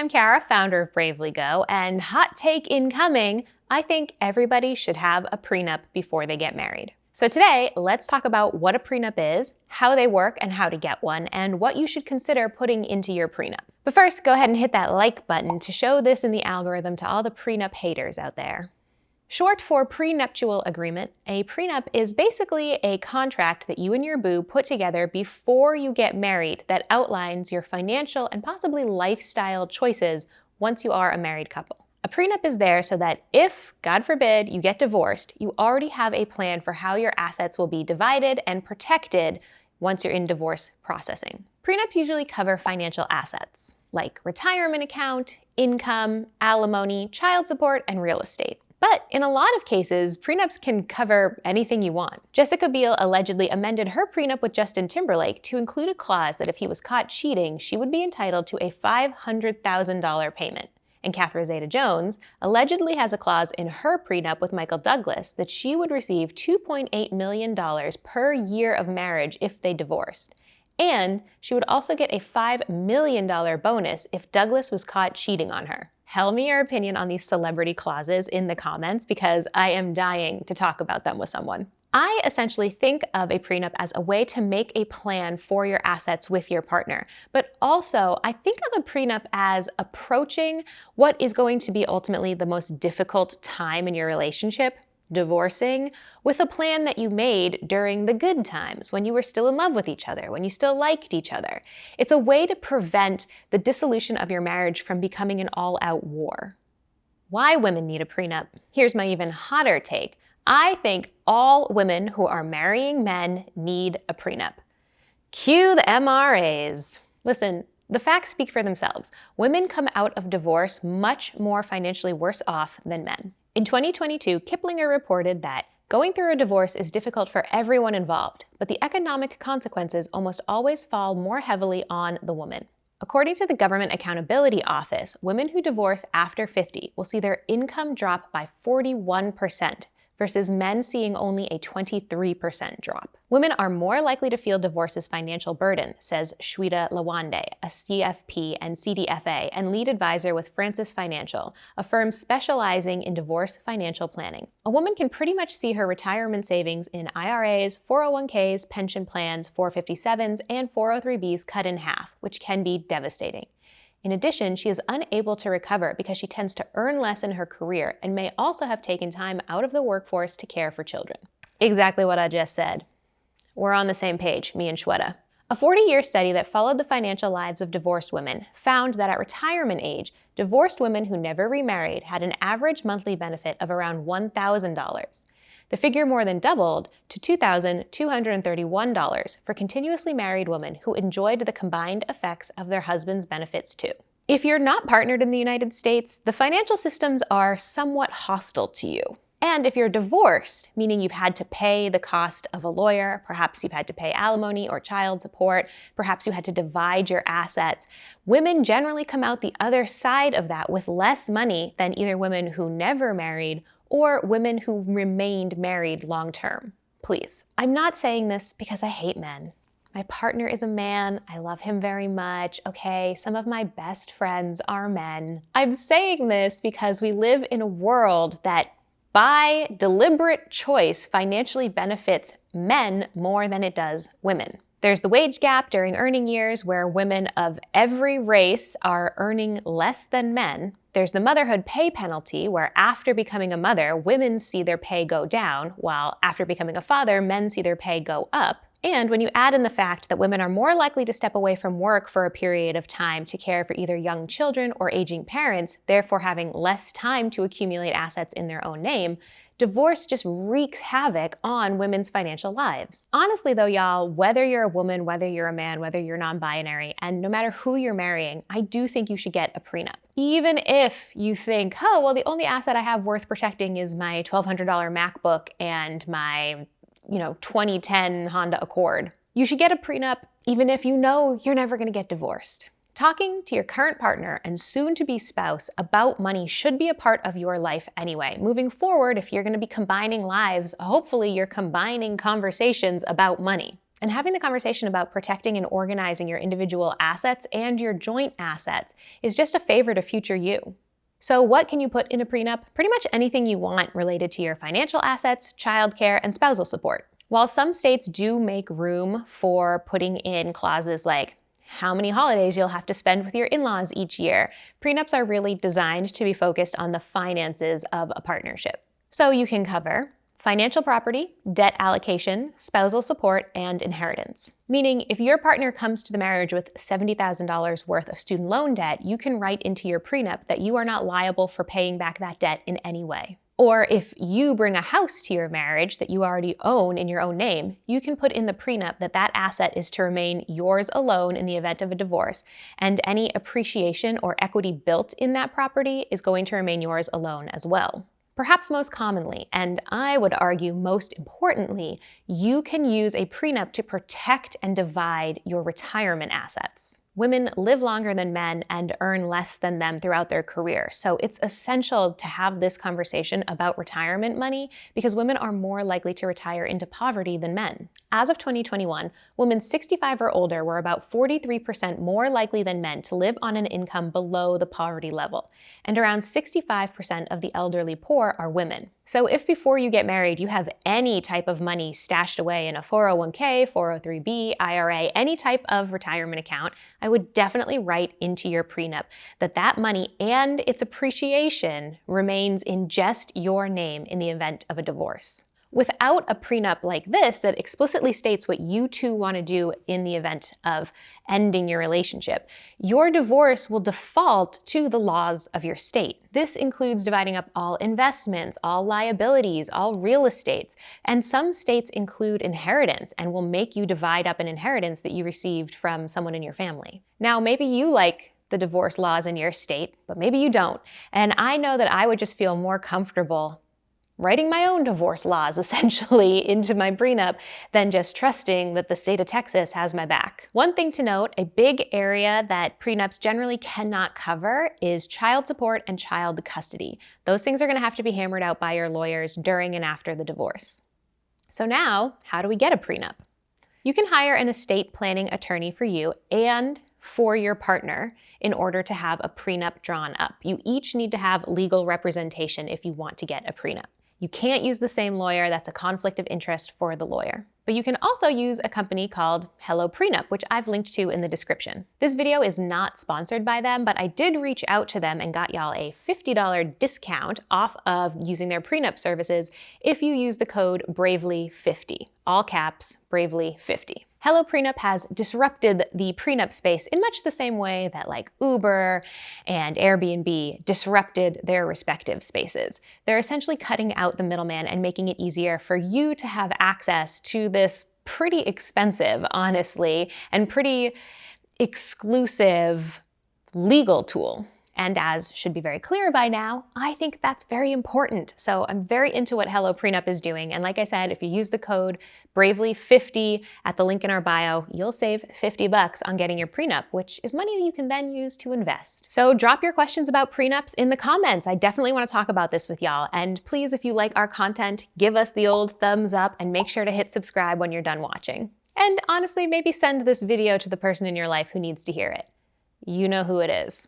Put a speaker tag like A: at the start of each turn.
A: I'm Kara, founder of Bravely Go, and hot take incoming, I think everybody should have a prenup before they get married. So today, let's talk about what a prenup is, how they work and how to get one, and what you should consider putting into your prenup. But first, go ahead and hit that like button to show this in the algorithm to all the prenup haters out there. Short for prenuptial agreement, a prenup is basically a contract that you and your boo put together before you get married that outlines your financial and possibly lifestyle choices once you are a married couple. A prenup is there so that if, God forbid, you get divorced, you already have a plan for how your assets will be divided and protected once you're in divorce processing. Prenups usually cover financial assets like retirement account, income, alimony, child support, and real estate. But in a lot of cases, prenups can cover anything you want. Jessica Biel allegedly amended her prenup with Justin Timberlake to include a clause that if he was caught cheating, she would be entitled to a $500,000 payment. And Catherine Zeta-Jones allegedly has a clause in her prenup with Michael Douglas that she would receive $2.8 million per year of marriage if they divorced. And she would also get a $5 million bonus if Douglas was caught cheating on her. Tell me your opinion on these celebrity clauses in the comments because I am dying to talk about them with someone. I essentially think of a prenup as a way to make a plan for your assets with your partner. But also, I think of a prenup as approaching what is going to be ultimately the most difficult time in your relationship, divorcing, with a plan that you made during the good times, when you were still in love with each other, when you still liked each other. It's a way to prevent the dissolution of your marriage from becoming an all-out war. Why women need a prenup? Here's my even hotter take. I think all women who are marrying men need a prenup. Cue the MRAs. Listen, the facts speak for themselves. Women come out of divorce much more financially worse off than men. In 2022, Kiplinger reported that going through a divorce is difficult for everyone involved, but the economic consequences almost always fall more heavily on the woman. According to the Government Accountability Office, women who divorce after 50 will see their income drop by 41%, versus men seeing only a 23% drop. Women are more likely to feel divorce's financial burden, says Shweta Lawande, a CFP and CDFA and lead advisor with Francis Financial, a firm specializing in divorce financial planning. A woman can pretty much see her retirement savings in IRAs, 401ks, pension plans, 457s, and 403bs cut in half, which can be devastating. In addition, she is unable to recover because she tends to earn less in her career and may also have taken time out of the workforce to care for children. Exactly what I just said. We're on the same page, me and Shweta. A 40-year study that followed the financial lives of divorced women found that at retirement age, divorced women who never remarried had an average monthly benefit of around $1,000. The figure more than doubled to $2,231 for continuously married women who enjoyed the combined effects of their husband's benefits too. If you're not partnered in the United States, the financial systems are somewhat hostile to you. And if you're divorced, meaning you've had to pay the cost of a lawyer, perhaps you've had to pay alimony or child support, perhaps you had to divide your assets, women generally come out the other side of that with less money than either women who never married or women who remained married long-term. Please, I'm not saying this because I hate men. My partner is a man. I love him very much. Okay, some of my best friends are men. I'm saying this because we live in a world that, by deliberate choice, financially benefits men more than it does women. There's the wage gap during earning years where women of every race are earning less than men. There's the motherhood pay penalty where after becoming a mother, women see their pay go down, while after becoming a father, men see their pay go up. And when you add in the fact that women are more likely to step away from work for a period of time to care for either young children or aging parents, therefore having less time to accumulate assets in their own name, divorce just wreaks havoc on women's financial lives. Honestly though, y'all, whether you're a woman, whether you're a man, whether you're non-binary, and no matter who you're marrying, I do think you should get a prenup. Even if you think, oh, well, the only asset I have worth protecting is my $1,200 MacBook and my 2010 Honda Accord. You should get a prenup even if you know you're never going to get divorced. Talking to your current partner and soon-to-be spouse about money should be a part of your life anyway. Moving forward, if you're going to be combining lives, hopefully you're combining conversations about money. And having the conversation about protecting and organizing your individual assets and your joint assets is just a favor to future you. So what can you put in a prenup? Pretty much anything you want related to your financial assets, childcare, and spousal support. While some states do make room for putting in clauses like how many holidays you'll have to spend with your in-laws each year, prenups are really designed to be focused on the finances of a partnership. So you can cover financial property, debt allocation, spousal support, and inheritance. Meaning, if your partner comes to the marriage with $70,000 worth of student loan debt, you can write into your prenup that you are not liable for paying back that debt in any way. Or if you bring a house to your marriage that you already own in your own name, you can put in the prenup that that asset is to remain yours alone in the event of a divorce, and any appreciation or equity built in that property is going to remain yours alone as well. Perhaps most commonly, and I would argue most importantly, you can use a prenup to protect and divide your retirement assets. Women live longer than men and earn less than them throughout their career, so it's essential to have this conversation about retirement money because women are more likely to retire into poverty than men. As of 2021, women 65 or older were about 43% more likely than men to live on an income below the poverty level, and around 65% of the elderly poor are women. So if before you get married you have any type of money stashed away in a 401k, 403b, IRA, any type of retirement account, I would definitely write into your prenup that that money and its appreciation remains in just your name in the event of a divorce. Without a prenup like this that explicitly states what you two want to do in the event of ending your relationship, your divorce will default to the laws of your state. This includes dividing up all investments, all liabilities, all real estates, and some states include inheritance and will make you divide up an inheritance that you received from someone in your family. Now, maybe you like the divorce laws in your state, but maybe you don't. And I know that I would just feel more comfortable writing my own divorce laws essentially into my prenup than just trusting that the state of Texas has my back. One thing to note, a big area that prenups generally cannot cover is child support and child custody. Those things are going to have to be hammered out by your lawyers during and after the divorce. So now, how do we get a prenup? You can hire an estate planning attorney for you and for your partner in order to have a prenup drawn up. You each need to have legal representation if you want to get a prenup. You can't use the same lawyer, that's a conflict of interest for the lawyer. But you can also use a company called Hello Prenup, which I've linked to in the description. This video is not sponsored by them, but I did reach out to them and got y'all a $50 discount off of using their prenup services if you use the code BRAVELY50, all caps, BRAVELY50. Hello Prenup has disrupted the prenup space in much the same way that like Uber and Airbnb disrupted their respective spaces. They're essentially cutting out the middleman and making it easier for you to have access to this pretty expensive, honestly, and pretty exclusive legal tool. And as should be very clear by now, I think that's very important. So I'm very into what Hello Prenup is doing. And like I said, if you use the code BRAVELY50 at the link in our bio, you'll save $50 on getting your prenup, which is money you can then use to invest. So drop your questions about prenups in the comments. I definitely want to talk about this with y'all. And please, if you like our content, give us the old thumbs up and make sure to hit subscribe when you're done watching. And honestly, maybe send this video to the person in your life who needs to hear it. You know who it is.